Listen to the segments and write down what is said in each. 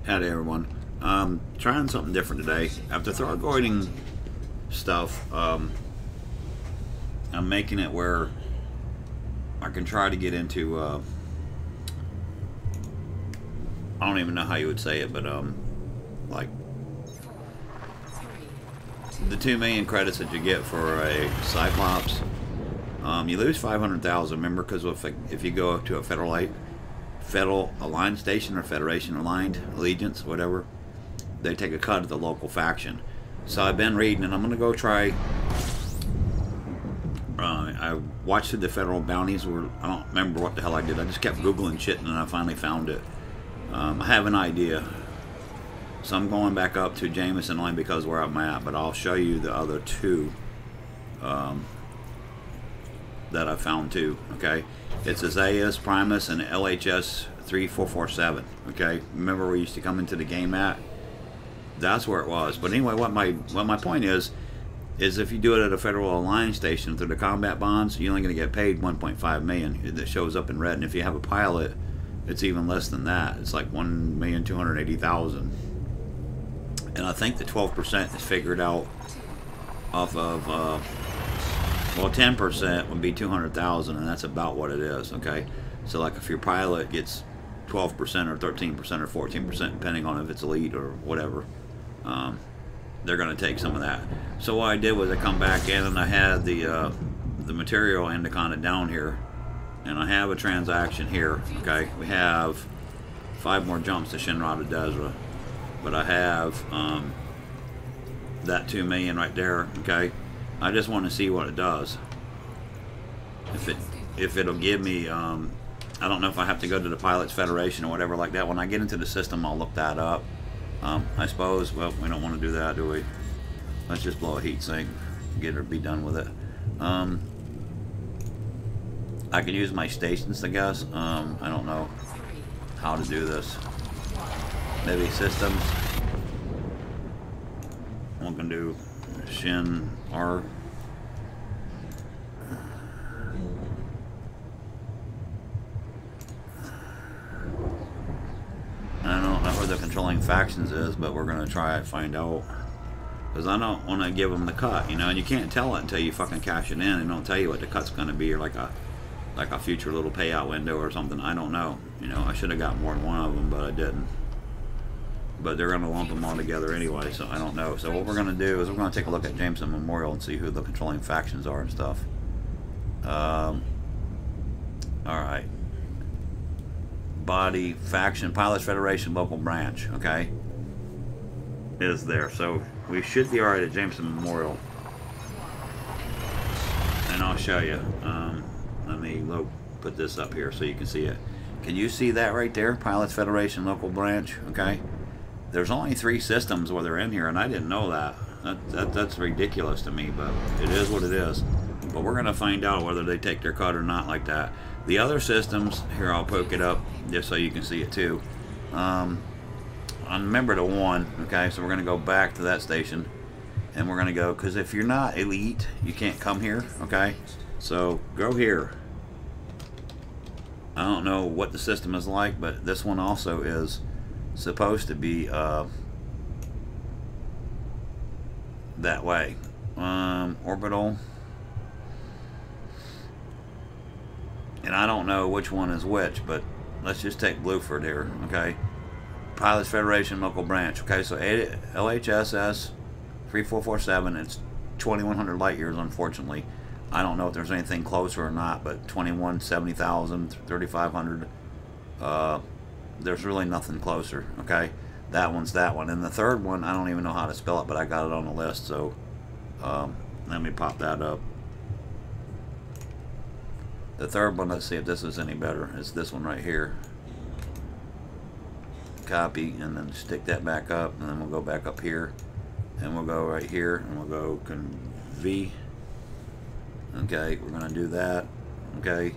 Howdy everyone. Trying something different today. After Thargoiding stuff, I'm making it where I can try to get into, I don't even know how you would say it, but like the 2 million credits that you get for a Cyclops, you lose 500,000, remember, because if you go up to a Federal aligned station or Federation aligned allegiance, whatever, they take a cut of the local faction. So I've been reading, and I'm going to go try. I watched through the federal bounties. I don't remember what the hell I did. I just kept Googling shit, and then I finally found it. I have an idea. So I'm going back up to Jameson only because where I'm at, but I'll show you the other two that I found too. Okay, it's Isaias, Primus, and LHS 3447. Okay, remember we used to come into the game at? That's where it was. But anyway, what my point is if you do it at a Federal Alliance station through the combat bonds, you're only going to get paid 1.5 million. That shows up in red. And if you have a pilot, it's even less than that. It's like 1,280,000. And I think the 12% is figured out off of. Well, 10% would be 200,000, and that's about what it is. Okay, so like if your pilot gets 12% or 13% or 14%, depending on if it's elite or whatever, they're going to take some of that. So what I did was I come back in and I had the material Endicon down here, and I have a transaction here. Okay, we have 5 more jumps to Shinra to Desra, but I have that 2 million right there. Okay. I just want to see what it does. If it'll give me, I don't know if I have to go to the Pilots Federation or whatever like that. When I get into the system, I'll look that up. I suppose. Well, we don't want to do that, do we? Let's just blow a heat sink, get her, be done with it. I could use my stations, I guess. I don't know how to do this. Maybe systems. What can do? Shin R. I don't know where the controlling factions is, but we're gonna try it, find out, because I don't want to give them the cut, you know. And you can't tell it until you fucking cash it in. They don't tell you what the cut's gonna be, or like a future little payout window or something. I don't know. You know, I should have got more than one of them, but I didn't. But they're going to lump them all together anyway, so I don't know. So what we're going to do is we're going to take a look at Jameson Memorial and see who the controlling factions are and stuff. Alright. Body, faction, Pilots Federation, local branch, okay? Is there. So we should be alright at Jameson Memorial. And I'll show you. Let me put this up here so you can see it. Can you see that right there? Pilots Federation, local branch, okay? There's only 3 systems where they're in here, and I didn't know that. That's ridiculous to me, but it is what it is. But we're going to find out whether they take their cut or not like that. The other systems, here I'll poke it up just so you can see it too. I remember the 1, okay, so we're going to go back to that station, and we're going to go, because if you're not elite, you can't come here, okay? So go here. I don't know what the system is like, but this one also is supposed to be that way. Orbital, and I don't know which one is which, but let's just take Blueford here, okay? Pilots Federation local branch, okay? So LHSS 3447, it's 2100 light years, unfortunately. I don't know if there's anything closer or not, but 2170,000, 3500. There's really nothing closer, okay? That one's that one. And the third one, I don't even know how to spell it, but I got it on the list, so let me pop that up. The third one, let's see if this is any better. It's this one right here. Copy, and then stick that back up, and then we'll go back up here, and we'll go right here, and we'll go V. Okay, we're going to do that, okay?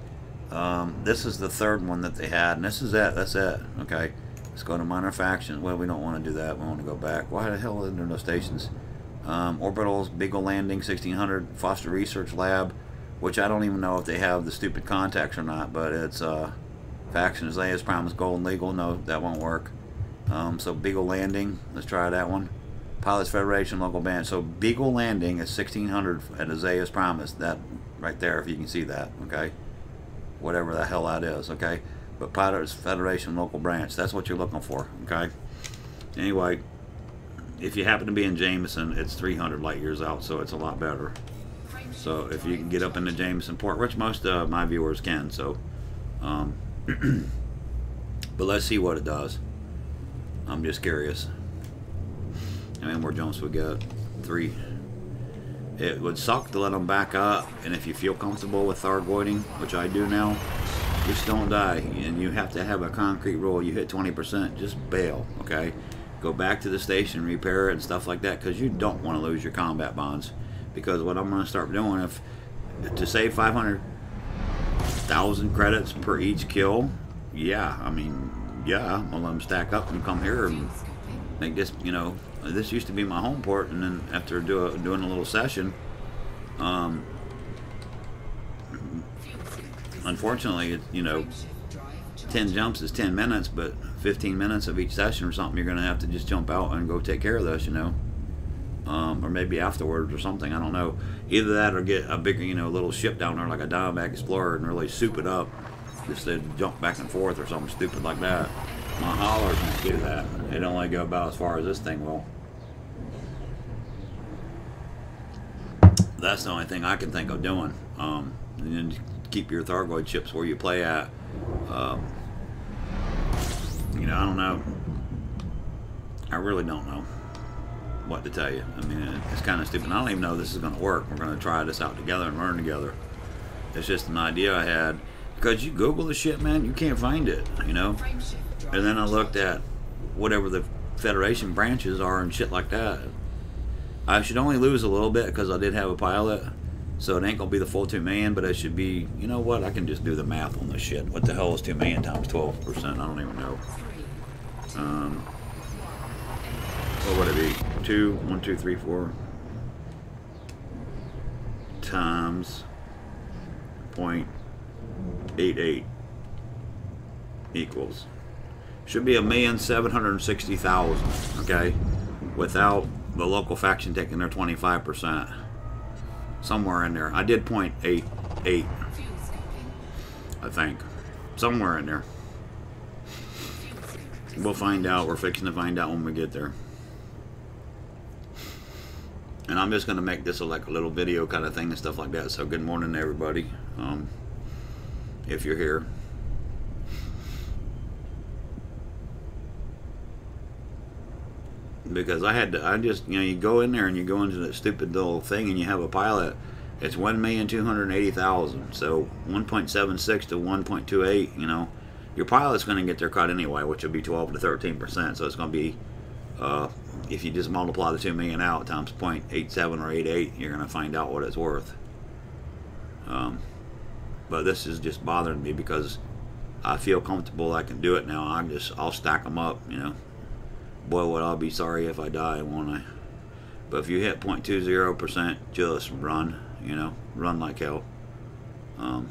This is the third one that they had, and this is it. That's it. Okay, let's go to minor factions. Well, we don't want to do that. We want to go back. Why the hell are there no stations? Orbitals, Beagle Landing, 1600, Foster Research Lab, which I don't even know if they have the stupid contacts or not, but it's faction Isaias, Promise, Golden Legal. No, that won't work. So Beagle Landing, let's try that one. Pilots Federation local band. So Beagle Landing is 1600 at Isaiah's Promise. That right there, if you can see that, okay? Whatever the hell that is, okay? But Pilots Federation local branch, that's what you're looking for, okay? Anyway, if you happen to be in Jameson, it's 300 light years out, so it's a lot better. So if you can get up into Jameson Port, which most of my viewers can, so but let's see what it does. I'm just curious. How many more jumps we got? 3. It would suck to let them back up, and if you feel comfortable with Thargoiding, which I do now, just don't die. And you have to have a concrete rule. You hit 20%, just bail, okay? Go back to the station, repair it and stuff like that, because you don't want to lose your combat bonds. Because what I'm going to start doing, to save 500,000 credits per each kill, yeah, I mean, yeah, I'm going to let them stack up and come here and make this, you know, this used to be my home port, and then after doing a little session, unfortunately, you know, 10 jumps is 10 minutes, but 15 minutes of each session or something, you're going to have to just jump out and go take care of this, you know, or maybe afterwards or something, I don't know. Either that or get a bigger, you know, little ship down there like a Diamondback Explorer and really soup it up, just to jump back and forth or something stupid like that. My haulers won't do that. It only go about as far as this thing will. That's the only thing I can think of doing. And then keep your Thargoid ships where you play at. You know, I don't know. I really don't know what to tell you. I mean, it's kind of stupid. I don't even know if this is going to work. We're going to try this out together and learn together. It's just an idea I had. Because you Google the shit, man, you can't find it, you know? And then I looked at whatever the Federation branches are and shit like that. I should only lose a little bit because I did have a pilot. So it ain't going to be the full 2 million, but it should be, you know what, I can just do the math on this shit. What the hell is 2 million times 12%? I don't even know. What would it be? 1, 2, 3, 4 times 0.88 equals. Should be 1,760,000, okay? Without the local faction taking their 25%. Somewhere in there. I did 0.88, I think. Somewhere in there. We'll find out. We're fixing to find out when we get there. And I'm just going to make this like a little video kind of thing and stuff like that. So good morning, everybody. If you're here. Because I just, you know, you go in there and you go into that stupid little thing and you have a pilot. It's 1,280,000. So 1.76 to 1.28, you know. Your pilot's going to get their cut anyway, which will be 12 to 13%. So it's going to be, if you just multiply the 2 million out times 0.87 or 88, you're going to find out what it's worth. But this is just bothering me because I feel comfortable I can do it now. I'll stack them up, you know. Boy, would I be sorry if I die, won't I? But if you hit 0.20%, just run, you know, run like hell. I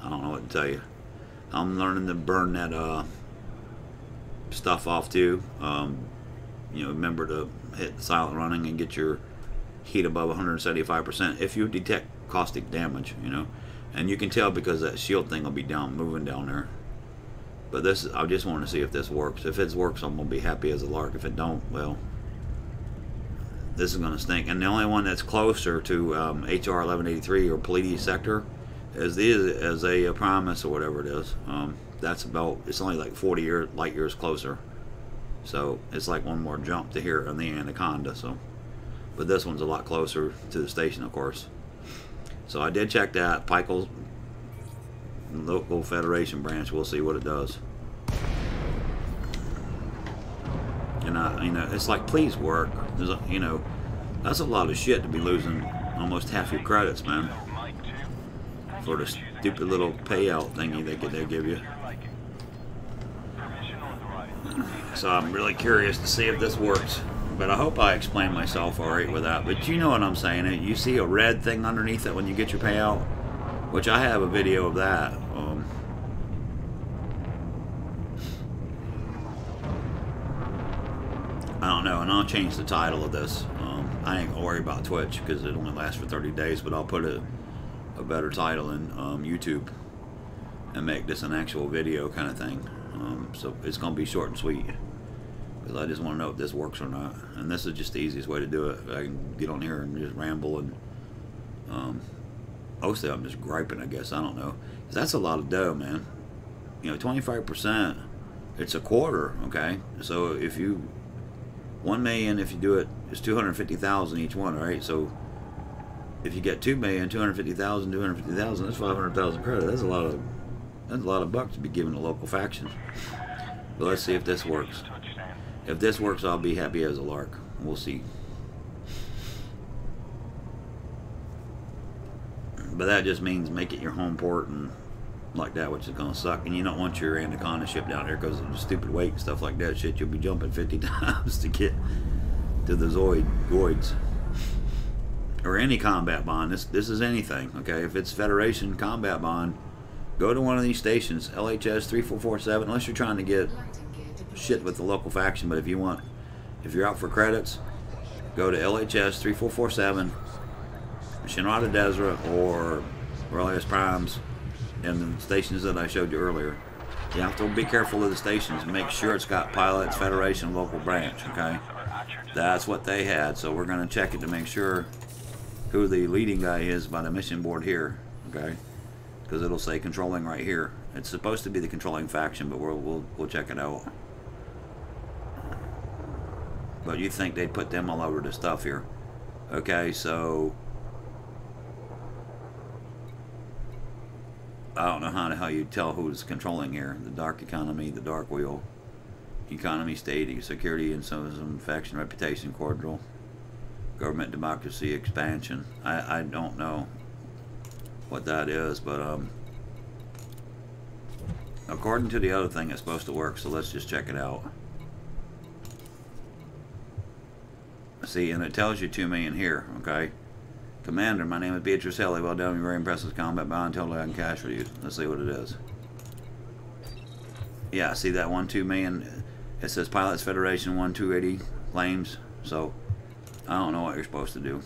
don't know what to tell you. I'm learning to burn that stuff off too. You know, remember to hit silent running and get your heat above 175% if you detect caustic damage, you know. And you can tell because that shield thing will be moving down there. But this, I just want to see if this works. If it works, I'm going to be happy as a lark. If it don't, well, this is going to stink. And the only one that's closer to HR 1183 or Pleiades sector is a Promise or whatever it is. That's about, it's only like 40 light years closer. So it's like one more jump to here on the Anaconda. So, but this one's a lot closer to the station, of course. So I did check that. Pikel's local Federation branch. We'll see what it does. And you know, it's like, please work. You know, that's a lot of shit to be losing almost half your credits, man, for the stupid little payout thingy they give you. So I'm really curious to see if this works. But I hope I explained myself all right with that. But you know what I'm saying. You see a red thing underneath it when you get your payout, which I have a video of that. I don't know, and I'll change the title of this. I ain't gonna worry about Twitch because it only lasts for 30 days, but I'll put a better title in YouTube and make this an actual video kind of thing. So it's gonna be short and sweet because I just want to know if this works or not. And this is just the easiest way to do it. I can get on here and just ramble, and mostly I'm just griping, I guess. I don't know. That's a lot of dough, man. You know, 25%, it's a quarter, okay? So if you, 1 million, if you do it, it's 250,000 each one, right? So if you get 2 million, 250,000, 250,000, that's 500,000 credit. That's a lot of bucks to be given to local factions. But let's see if this works. If this works, I'll be happy as a lark. We'll see. But that just means make it your home port and like that, which is gonna suck. And you don't want your Anaconda ship down there because of the stupid weight and stuff like that. Shit, you'll be jumping 50 times to get to the Zoids. Or any combat bond. This is anything, okay? If it's Federation combat bond, go to one of these stations, LHS 3447, unless you're trying to get shit with the local faction. But if you're out for credits, go to LHS 3447, Shinrada Desra, or Relius Primes, and the stations that I showed you earlier. You have to be careful of the stations and make sure it's got pilots, Federation, local branch, okay? That's what they had, so we're going to check it to make sure who the leading guy is by the mission board here, okay? Because it'll say controlling right here. It's supposed to be the controlling faction, but we'll check it out. But you think they'd put them all over the stuff here. Okay, so I don't know how you tell who's controlling here. The dark economy, the dark wheel, economy, state, security, and some faction, reputation, cordial, government, democracy, expansion. I don't know what that is, but according to the other thing, it's supposed to work. So let's just check it out. See, and it tells you 2 million here, okay? Commander, my name is Beatrice Helly. Well done, you're very impressive combat bond until I can cash for you. Let's see what it is. Yeah, see that 2 million? It says Pilots Federation 1280 claims. So I don't know what you're supposed to do.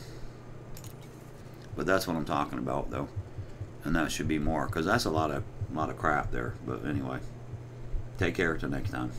But that's what I'm talking about, though. And that should be more, because that's a lot of crap there. But anyway, take care till next time.